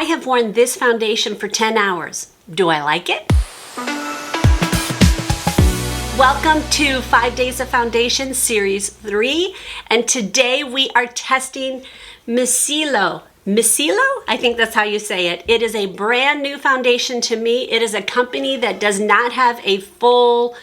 I have worn this foundation for 10 hours. Do I like it? Welcome to 5 Days of Foundation Series 3, and today we are testing Miccilo. Miccilo? I think that's how you say it. It is a brand new foundation to me. It is a company that does not have a full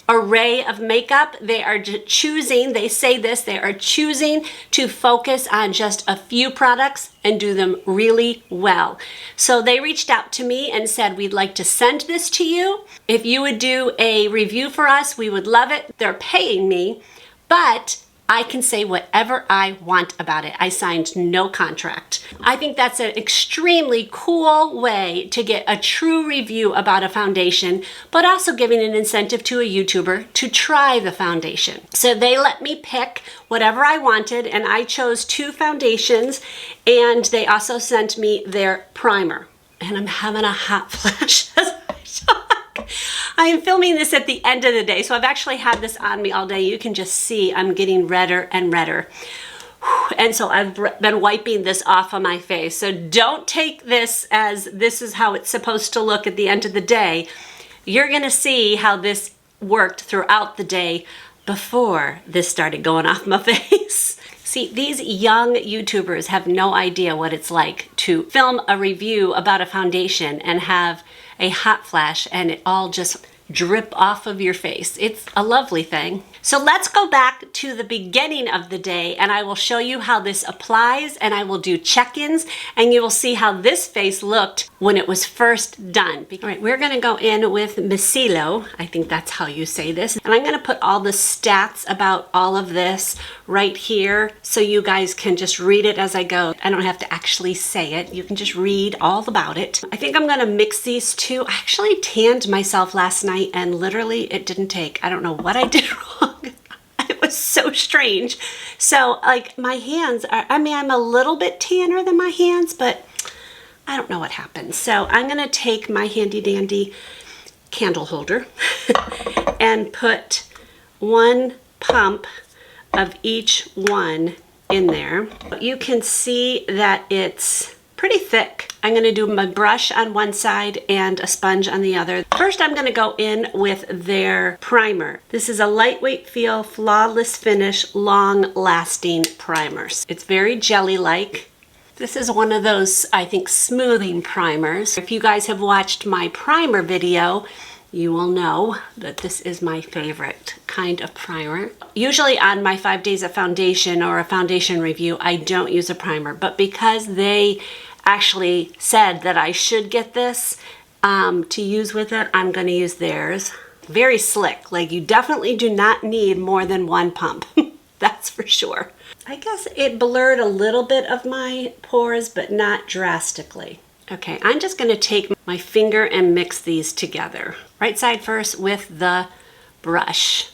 array of makeup. They are choosing, they say this, they are choosing to focus on just a few products and do them really well. So they reached out to me and said, we'd like to send this to you. If you would do a review for us, we would love it. They're paying me, but I can say whatever I want about it. I signed no contract. I think that's an extremely cool way to get a true review about a foundation, but also giving an incentive to a YouTuber to try the foundation. So they let me pick whatever I wanted, and I chose 2 foundations, and they also sent me their primer. And I'm having a hot flash as I talk. I am filming this at the end of the day, so I've actually had this on me all day. You can just see I'm getting redder and redder. And so I've been wiping this off of my face. So don't take this as this is how it's supposed to look at the end of the day. You're gonna see how this worked throughout the day before this started going off my face. See, these young YouTubers have no idea what it's like to film a review about a foundation and have a hot flash and it all just drip off of your face. It's a lovely thing. So let's go back to the beginning of the day and I will show you how this applies, and I will do check-ins and you will see how this face looked when it was first done. All right, we're gonna go in with Miccilo. I think that's how you say this. And I'm gonna put all the stats about all of this right here so you guys can just read it as I go. I don't have to actually say it. You can just read all about it. I think I'm gonna mix these two. I actually tanned myself last night and literally it didn't take. I don't know what I did wrong. It was so strange. So like my hands are, I mean, I'm a little bit tanner than my hands, but I don't know what happened. So I'm gonna take my handy dandy candle holder and put 1 pump of each one in there. You can see that it's pretty thick. I'm gonna do my brush on one side and a sponge on the other. First, I'm gonna go in with their primer. This is a lightweight feel, flawless finish, long-lasting primers. It's very jelly-like. This is one of those, I think, smoothing primers. If you guys have watched my primer video, you will know that this is my favorite kind of primer. Usually on my 5 Days of Foundation or a foundation review, I don't use a primer, but because they actually said that I should get this to use with it, I'm gonna use theirs. Very slick, like you definitely do not need more than 1 pump, that's for sure. I guess it blurred a little bit of my pores, but not drastically. Okay, I'm just gonna take my finger and mix these together. Right side first with the brush.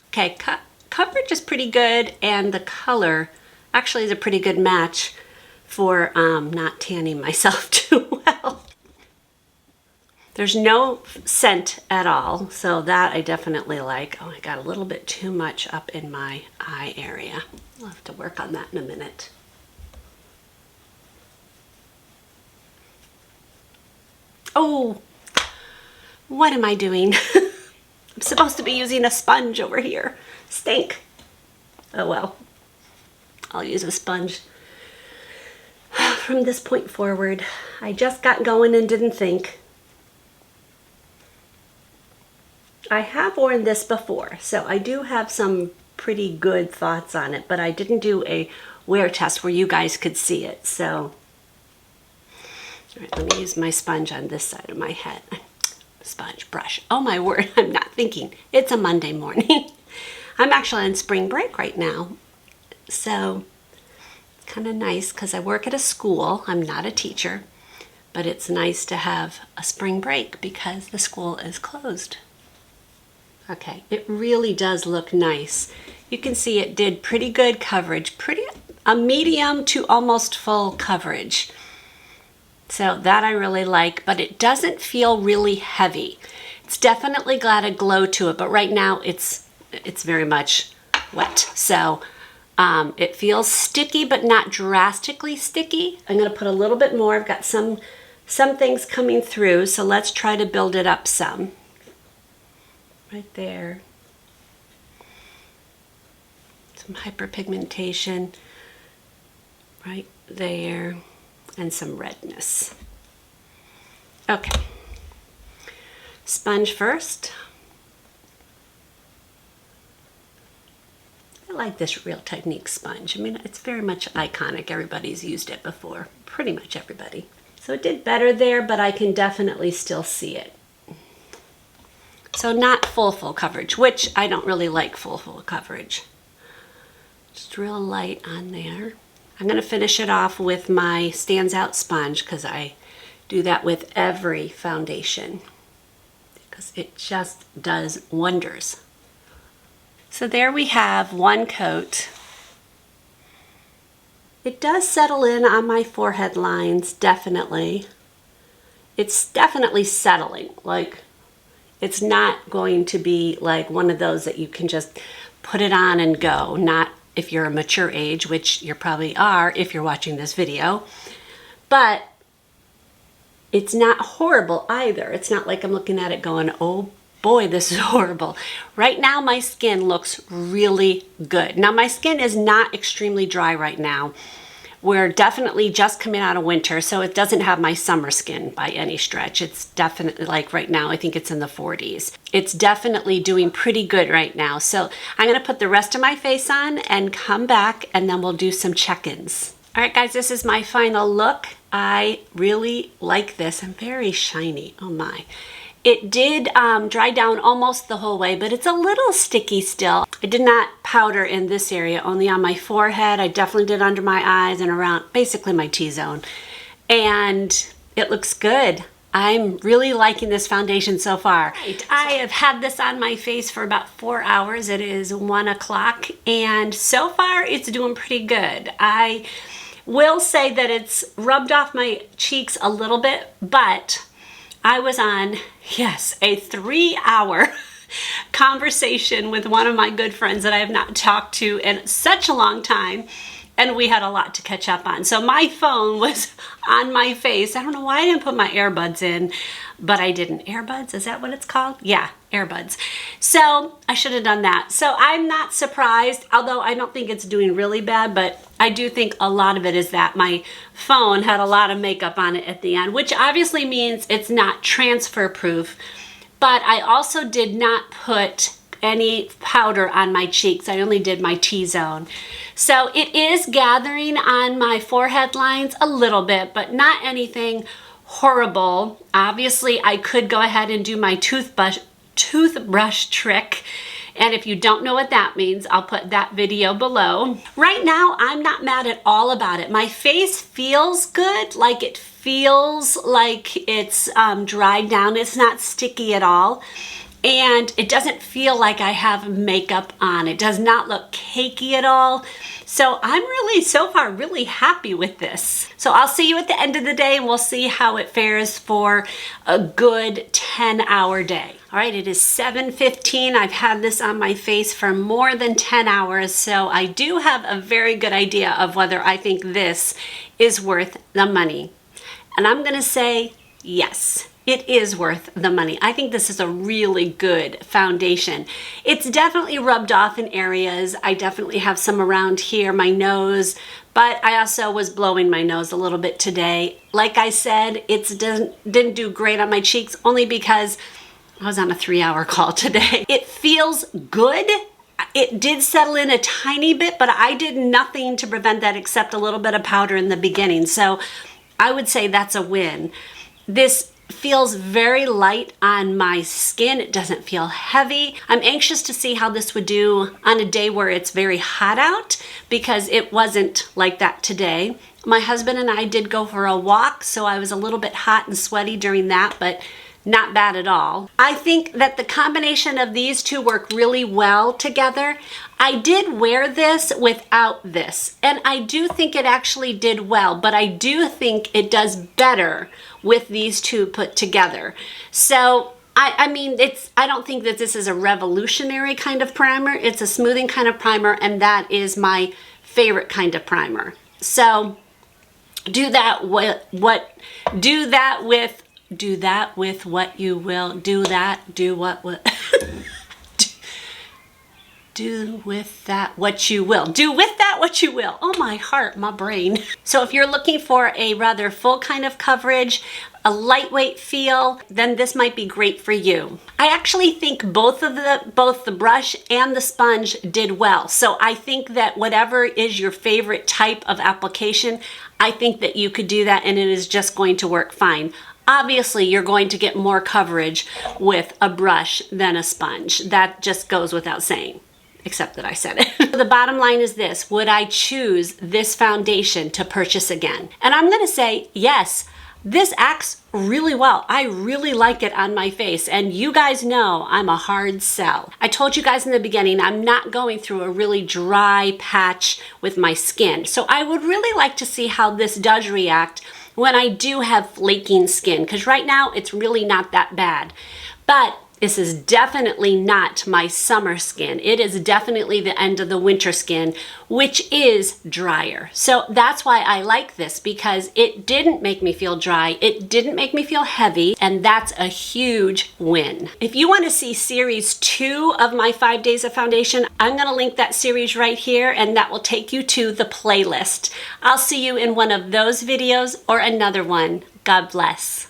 Okay, coverage is pretty good, and the color actually is a pretty good match for not tanning myself too well. There's no scent at all, so that I definitely like. Oh, I got a little bit too much up in my eye area. I'll have to work on that in a minute. Oh, what am I doing? I'm supposed to be using a sponge over here. Stink. Oh well, I'll use a sponge. From this point forward, I just got going and didn't think. I have worn this before, so I do have some pretty good thoughts on it, but I didn't do a wear test where you guys could see it, so. All right, let me use my sponge on this side of my head. Sponge, brush. Oh my word, I'm not thinking. It's a Monday morning. I'm actually on spring break right now, so kind of nice because I work at a school. I'm not a teacher, but it's nice to have a spring break because the school is closed. Okay, it really does look nice. You can see it did pretty good coverage, a medium to almost full coverage. So that I really like, but it doesn't feel really heavy. It's definitely got a glow to it, but right now it's very much wet. So It feels sticky, but not drastically sticky. I'm gonna put a little bit more. I've got some things coming through, so let's try to build it up some. Right there. Some hyperpigmentation right there, and some redness. Okay. Sponge first. I like this Real Technique sponge. I mean, it's very much iconic. Everybody's used it before, pretty much everybody. So it did better there, but I can definitely still see it. So not full coverage, which I don't really like full coverage. Just real light on there. I'm gonna finish it off with my Stands Out sponge because I do that with every foundation because it just does wonders. So there we have one coat. It does settle in on my forehead lines, definitely. It's definitely settling. Like, it's not going to be like one of those that you can just put it on and go. Not if you're a mature age, which you probably are if you're watching this video. But it's not horrible either. It's not like I'm looking at it going, oh boy, this is horrible. Right now, my skin looks really good. Now, my skin is not extremely dry right now. We're definitely just coming out of winter, so it doesn't have my summer skin by any stretch. It's definitely, like right now, I think it's in the 40s. It's definitely doing pretty good right now. So I'm gonna put the rest of my face on and come back, and then we'll do some check-ins. All right, guys, this is my final look. I really like this. I'm very shiny, oh my. It did dry down almost the whole way, but it's a little sticky still. I did not powder in this area, only on my forehead. I definitely did under my eyes and around basically my T-zone. And it looks good. I'm really liking this foundation so far. Right. I have had this on my face for about 4 hours. It is 1 o'clock, and so far it's doing pretty good. I will say that it's rubbed off my cheeks a little bit, but I was on, yes, a 3-hour conversation with one of my good friends that I have not talked to in such a long time, and we had a lot to catch up on. So my phone was on my face. I don't know why I didn't put my earbuds in, but I didn't. Earbuds, is that what it's called? Yeah, earbuds. So I should have done that. So I'm not surprised, although I don't think it's doing really bad, but I do think a lot of it is that my phone had a lot of makeup on it at the end, which obviously means it's not transfer proof. But I also did not put any powder on my cheeks. I only did my T-zone. So it is gathering on my forehead lines a little bit, but not anything horrible. Obviously, I could go ahead and do my toothbrush trick. And if you don't know what that means, I'll put that video below. Right now, I'm not mad at all about it. My face feels good, like it feels like it's dried down. It's not sticky at all. And it doesn't feel like I have makeup on. It does not look cakey at all. So I'm really, so far, really happy with this. So I'll see you at the end of the day, and we'll see how it fares for a good 10-hour day. All right, it is 7:15. I've had this on my face for more than 10 hours, so I do have a very good idea of whether I think this is worth the money. And I'm gonna say yes. It is worth the money. I think this is a really good foundation. It's definitely rubbed off in areas. I definitely have some around here, my nose, but I also was blowing my nose a little bit today. Like I said, it didn't do great on my cheeks only because I was on a 3-hour call today. It feels good. It did settle in a tiny bit, but I did nothing to prevent that except a little bit of powder in the beginning. So I would say that's a win. This feels very light on my skin. It doesn't feel heavy. I'm anxious to see how this would do on a day where it's very hot out because it wasn't like that today. My husband and I did go for a walk, so I was a little bit hot and sweaty during that, but not bad at all. I think that the combination of these two work really well together. I did wear this without this, and I do think it actually did well, but I do think it does better with these two put together. So I mean, I don't think that this is a revolutionary kind of primer. It's a smoothing kind of primer, and that is my favorite kind of primer. So do that with what you will. Do with that what you will. Do with that what you will. Oh, my heart, my brain. So if you're looking for a rather full kind of coverage, a lightweight feel, then this might be great for you. I actually think both the brush and the sponge did well. So I think that whatever is your favorite type of application, I think that you could do that and it is just going to work fine. Obviously, you're going to get more coverage with a brush than a sponge. That just goes without saying. Except that I said it. The bottom line is this: would I choose this foundation to purchase again? And I'm gonna say yes. This acts really well. I really like it on my face, and you guys know I'm a hard sell. I told you guys in the beginning I'm not going through a really dry patch with my skin. So I would really like to see how this does react when I do have flaking skin, because right now it's really not that bad. But this is definitely not my summer skin. It is definitely the end of the winter skin, which is drier. So that's why I like this, because it didn't make me feel dry. It didn't make me feel heavy, and that's a huge win. If you want to see series 2 of my 5 days of foundation, I'm going to link that series right here, and that will take you to the playlist. I'll see you in one of those videos or another one. God bless.